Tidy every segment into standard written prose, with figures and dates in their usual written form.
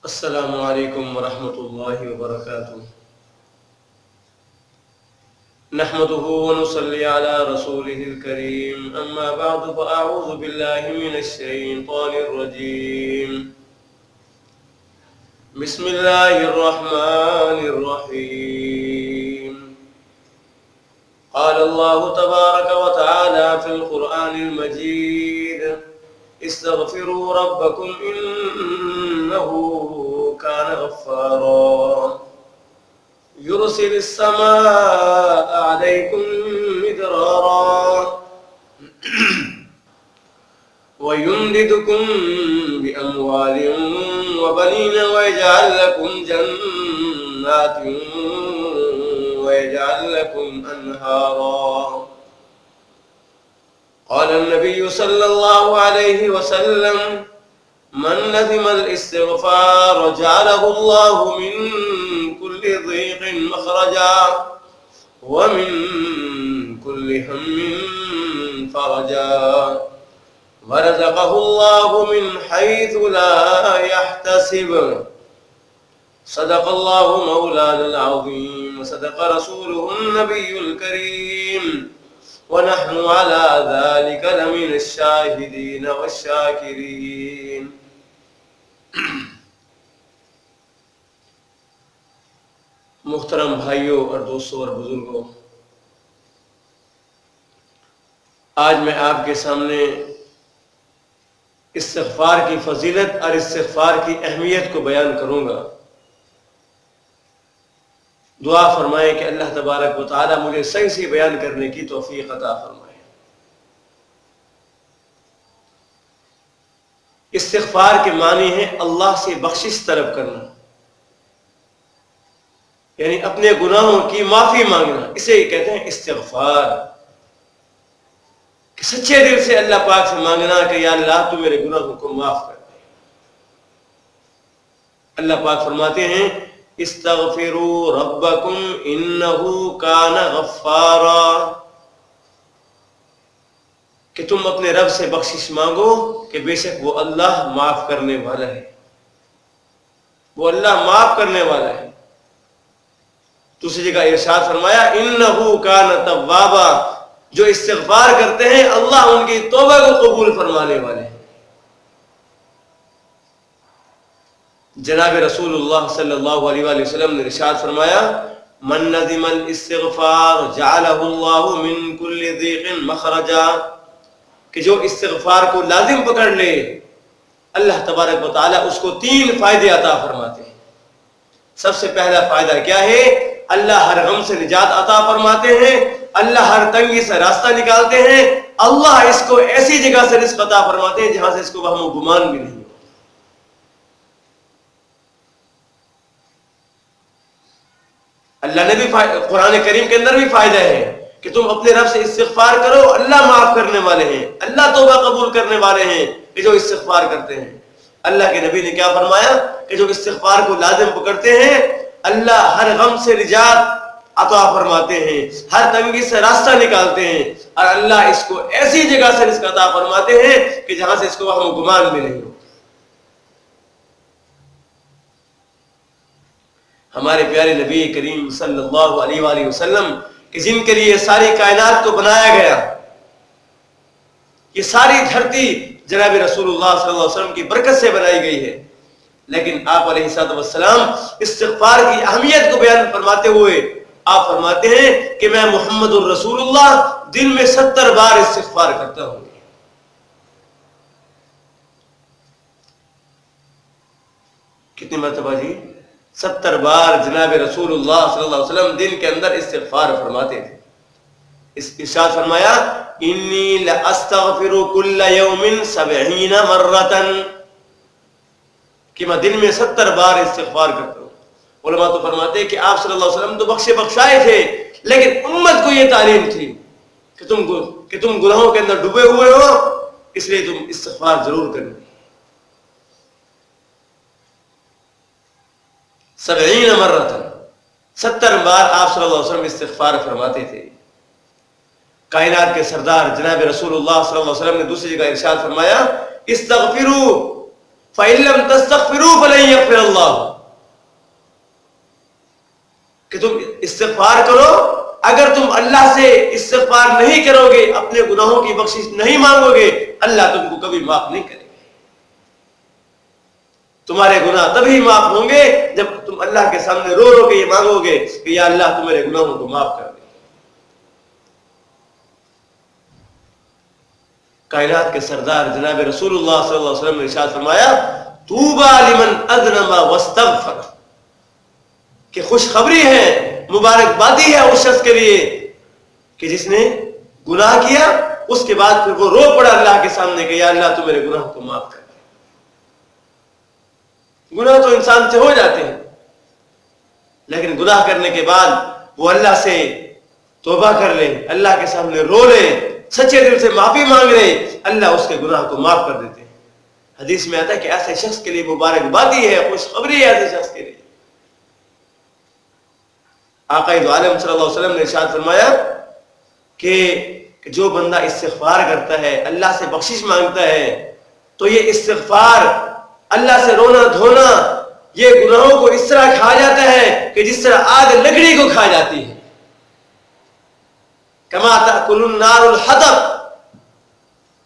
السلام علیکم ورحمۃ اللہ وبرکاتہ۔ نحمده ونصلي على رسوله الكريم، اما بعد فاعوذ بالله من الشیطان الرجیم، بسم اللہ الرحمن الرحیم۔ قال اللہ تبارک وتعالى في القرآن المجید: استغفروا ربكم إنه كان غفارا يرسل السماء عليكم مدرارا ويمددكم بأموال وبنين ويجعل لكم جنات ويجعل لكم أنهارا۔ قال النبي صلى الله عليه وسلم: من لزم الاستغفار جعله الله من كل ضيق مخرجا ومن كل هم فرجا ورزقه الله من حيث لا يحتسب۔ صدق الله مولانا العظيم وصدق رسوله النبي الكريم، ونحن على ذلك لمن الشاهدين والشاكرين۔ محترم بھائیوں اور دوستوں اور بزرگوں، آج میں آپ کے سامنے استغفار کی فضیلت اور استغفار کی اہمیت کو بیان کروں گا۔ دعا فرمائیں کہ اللہ تبارک و تعالی مجھے صحیح سے بیان کرنے کی توفیق عطا فرمائے۔ استغفار کے معنی ہے اللہ سے بخشش طلب کرنا، یعنی اپنے گناہوں کی معافی مانگنا، اسے کہتے ہیں استغفار۔ کہ سچے دل سے اللہ پاک سے مانگنا کہ یا اللہ تو میرے گناہوں کو معاف کر دے۔ اللہ پاک فرماتے ہیں: استغفروا ربکم انہ کان غفارا، کہ تم اپنے رب سے بخشش مانگو کہ بے شک وہ اللہ معاف کرنے والا ہے، وہ اللہ معاف کرنے والا ہے۔ دوسری جگہ ارشاد فرمایا: انہ کان توابا، جو استغفار کرتے ہیں اللہ ان کی توبہ کو قبول فرمانے والے ہیں۔ جناب رسول اللہ صلی اللہ علیہ وآلہ وسلم نے ارشاد فرمایا: من لزم الاستغفار جعلہ اللہ من کل ضیق مخرجا، کہ جو استغفار کو لازم پکڑ لے اللہ تبارک و تعالی اس کو 3 فائدے عطا فرماتے ہیں۔ سب سے پہلا فائدہ کیا ہے؟ اللہ ہر غم سے نجات عطا فرماتے ہیں، اللہ ہر تنگی سے راستہ نکالتے ہیں، اللہ اس کو ایسی جگہ سے رزق عطا فرماتے ہیں جہاں سے اس کو وہم و گمان بھی نہیں۔ اللہ نے بھی قرآن کریم کے اندر بھی فائدہ ہے کہ تم اپنے رب سے استغفار کرو، اللہ معاف کرنے والے ہیں، اللہ توبہ قبول کرنے والے ہیں کہ جو استغفار کرتے ہیں۔ اللہ کے نبی نے کیا فرمایا کہ جو استغفار کو لازم پکڑتے ہیں اللہ ہر غم سے نجات عطا فرماتے ہیں، ہر تنگی سے راستہ نکالتے ہیں، اور اللہ اس کو ایسی جگہ سے رزق عطا فرماتے ہیں کہ جہاں سے اس کو وہم و گمان بھی نہیں ہو۔ ہمارے پیارے نبی کریم صلی اللہ علیہ وآلہ وسلم کہ جن کے لیے ساری کائنات کو بنایا گیا، یہ ساری دھرتی جناب رسول اللہ صلی اللہ علیہ وسلم کی برکت سے بنائی گئی ہے، لیکن آپ علیہ السلام استغفار کی اہمیت کو بیان فرماتے ہوئے آپ فرماتے ہیں کہ میں محمد الرسول اللہ دن میں 70 بار استغفار کرتا ہوں۔ کتنی مرتبہ جی؟ 70 بار جناب رسول اللہ صلی اللہ علیہ وسلم دن کے اندر استغفار فرماتے تھے۔ اس ارشاد فرمایا: انی لاستغفر کل یوم 70 مرۃ، کہ میں دن میں 70 بار استغفار کرتا ہوں۔ علماء تو فرماتے ہیں کہ آپ صلی اللہ علیہ وسلم تو بخشے بخشائے تھے، لیکن امت کو یہ تعلیم تھی کہ تم گناہوں کے اندر ڈوبے ہوئے ہو، اس لیے تم استغفار ضرور کرنا۔ 70 مرۃ، 70 بار آپ صلی اللہ علیہ وسلم استغفار فرماتے تھے۔ کائنات کے سردار جناب رسول اللہ صلی اللہ علیہ وسلم نے دوسری جگہ ارشاد فرمایا: استغفروا فَإِن لَّمْ تَسْتَغْفِرُوا فَلَن يَغْفِرَ اللَّهُ، کہ تم استغفار کرو، اگر تم اللہ سے استغفار نہیں کرو گے، اپنے گناہوں کی بخشش نہیں مانگو گے، اللہ تم کو کبھی معاف نہیں کرے گا۔ تمہارے گناہ تبھی معاف ہوں گے جب تم اللہ کے سامنے رو رو کے یہ مانگو گے کہ یا اللہ تمہارے گناہوں کو معاف کر دے۔ کائنات کے سردار جناب رسول اللہ صلی اللہ علیہ وسلم نے ارشاد فرمایا طوبی لمن اذنب واستغفر، کہ خوشخبری ہے، مبارکبادی ہے اس شخص کے لیے کہ جس نے گناہ کیا، اس کے بعد پھر وہ رو پڑا اللہ کے سامنے کہ یا اللہ تو میرے گناہ کو معاف کر دے۔ گناہ تو انسان سے ہو جاتے ہیں، لیکن گناہ کرنے کے بعد وہ اللہ سے توبہ کر لے، اللہ کے سامنے رو لے، سچے دل سے معافی مانگ لے، اللہ اس کے گناہ کو معاف کر دیتے ہیں۔ حدیث میں آتا ہے کہ ایسے شخص کے لیے مبارکبادی ہے، خوشخبری ہے ایسے شخص کے لیے۔ آقا دو عالم صلی اللہ علیہ وسلم نے ارشاد فرمایا کہ جو بندہ استغفار کرتا ہے، اللہ سے بخشش مانگتا ہے، تو یہ استغفار، اللہ سے رونا دھونا، یہ گناہوں کو اس طرح کھا جاتا ہے کہ جس طرح آگ لکڑی کو کھا جاتی ہے۔ کما تأکل النار الحطب،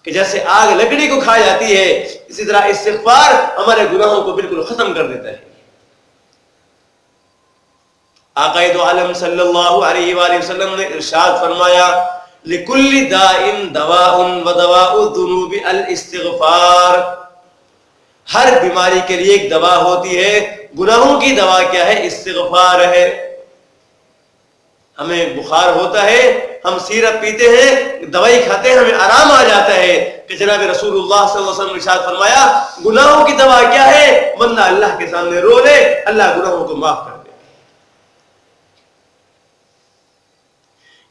کہ جیسے آگ لکڑی کو کھا جاتی ہے، اسی طرح استغفار ہمارے گناہوں کو بالکل ختم کر دیتا ہے۔ آقا دو عالم صلی اللہ علیہ وآلہ وسلم نے ارشاد فرمایا لِكُلِّ دَاءٍ دَوَاءٌ وَدَوَاءُ الذُّنُوبِ الاستغفار، ہر بیماری کے لیے ایک دوا ہوتی ہے، گناہوں کی دوا کیا ہے؟ استغفار ہے۔ ہمیں بخار ہوتا ہے، ہم سیرپ پیتے ہیں، دوائی کھاتے ہیں، ہمیں آرام آ جاتا ہے، کہ جناب رسول اللہ صلی اللہ علیہ وسلم نے ارشاد فرمایا گناہوں کی دوا کیا ہے؟ بندہ اللہ کے سامنے رو لے، اللہ گناہوں کو معاف کر دے۔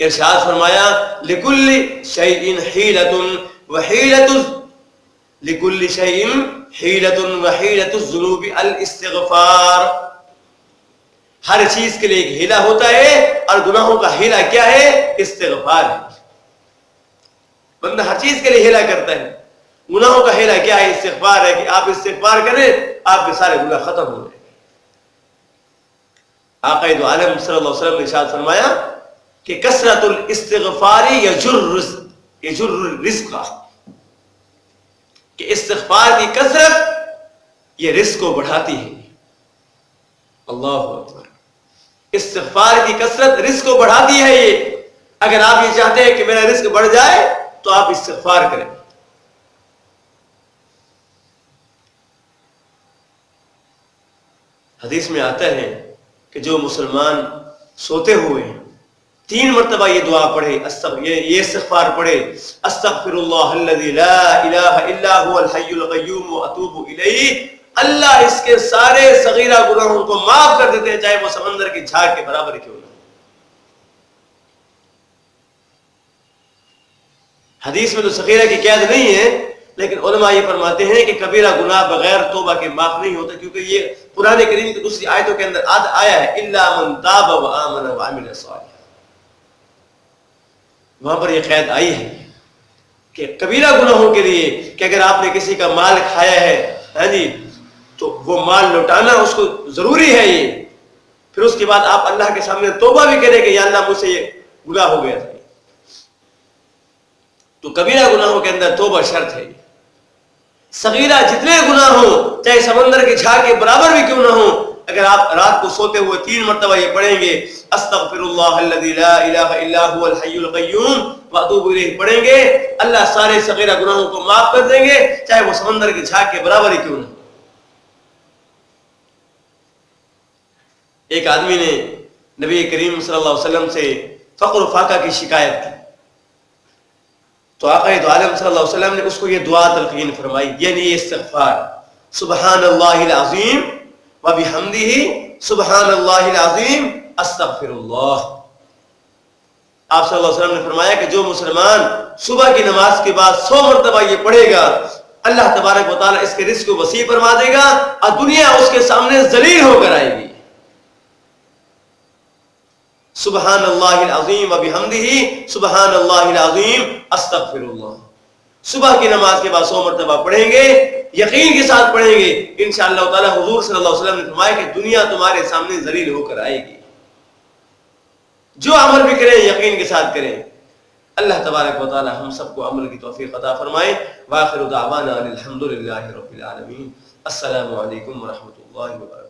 ارشاد فرمایا لِكُلِّ شَيْءٍ حِيلَةٌ وَحِيلَةُ لِكُلِّ شَيْءٍ حِيلَةٌ وَحِيلَةُ الذُّنُوبِ الاستغفار، ہر چیز کے لیے ایک ہیلا ہوتا ہے، اور گناہوں کا ہیلا کیا ہے؟ استغفار ہے۔ بندہ ہر چیز کے لیے ہیلا کرتا ہے، گناہوں کا ہیلا کیا ہے؟ استغفار ہے، کہ آپ استغفار کریں آپ کے سارے گناہ ختم ہو جائیں۔ آقا دو عالم صلی اللہ علیہ وسلم نے ارشاد فرمایا کہ کثرت الاستغفار یجر الرزق، کہ استغفار کی کثرت یہ رزق کو بڑھاتی ہے۔ اللہ اکبر، استغفار کی کثرت رزق کو بڑھاتی ہے۔ یہ اگر آپ یہ چاہتے ہیں کہ میرا رزق بڑھ جائے تو آپ استغفار کریں۔ حدیث میں آتا ہے کہ جو مسلمان سوتے ہوئے 3 مرتبہ یہ دعا پڑھے، یہ استغفار پڑھے، استغفر اللہ الذی لا الہ الا هو الحی القیوم واتوب الیہ، اللہ اس کے سارے صغیرہ گناہوں کو معاف کر دیتے ہیں، چاہے وہ سمندر کی جھاگ کے برابر کیوں نہ۔ حدیث میں تو صغیرہ کی قید نہیں ہے، لیکن علماء یہ فرماتے ہیں کہ کبیرہ گناہ بغیر توبہ کے معاف نہیں ہوتا، کیونکہ یہ قرآن کریم کی دوسری آیتوں کے اندر آیا ہے الا من تاب وآمن وعمل صالحا، وہاں پر یہ قید آئی ہے کہ کبیرہ گناہوں کے لیے، کہ اگر آپ نے کسی کا مال کھایا ہے، ہاں جی، تو وہ مال لوٹانا اس کو ضروری ہے یہ، پھر اس کے بعد آپ اللہ کے سامنے توبہ بھی کریں کہ یا اللہ مجھ سے یہ گناہ ہو گیا تھا۔ تو کبیرہ گناہوں کے اندر توبہ شرط ہے۔ صغیرہ جتنے گناہ ہوں، چاہے سمندر کی جھاگ کے برابر بھی کیوں نہ ہوں، اگر آپ رات کو سوتے ہوئے 3 مرتبہ یہ پڑھیں گے استغفر اللہ الذی لا الہ الا هو الحی القیوم واتوب الیہ پڑھیں گے، اللہ سارے صغیرہ گناہوں کو معاف کر دیں گے، چاہے وہ سمندر کی جھاگ کے برابر ہی کیوں نہ ہو۔ ایک آدمی نے نبی کریم صلی اللہ علیہ وسلم سے فقر و فاقہ کی شکایت کی، تو آقا دو عالم صلی اللہ علیہ وسلم نے اس کو یہ دعا تلقین فرمائی، یعنی یہ استغفار، سبحان اللہ العظیم وبحمدہ سبحان اللہ العظیم استغفر اللہ۔ آپ صلی اللہ علیہ وسلم نے فرمایا کہ جو مسلمان صبح کی نماز کے بعد 100 مرتبہ یہ پڑھے گا، اللہ تبارک و تعالیٰ اس کے رزق کو وسیع فرما دے گا، اور دنیا اس کے سامنے ذلیل ہو کر آئے گی۔ سبحان اللہ العظیم وبحمدہ سبحان اللہ العظیم استغفر اللہ، صبح کی نماز کے بعد 100 مرتبہ پڑھیں گے، یقین کے ساتھ پڑھیں گے انشاءاللہ تعالی حضور صلی اللہ علیہ وسلم نے فرمایا کہ دنیا تمہارے سامنے ذلیل ہو کر آئے گی. جو عمل بھی کریں یقین کے ساتھ کریں. اللہ تبارک و تعالی ہم سب کو عمل کی توفیق عطا فرمائے. وآخر دعوانا الحمدللہ رب العالمین. السلام علیکم ورحمۃ اللہ وبرکاتہ.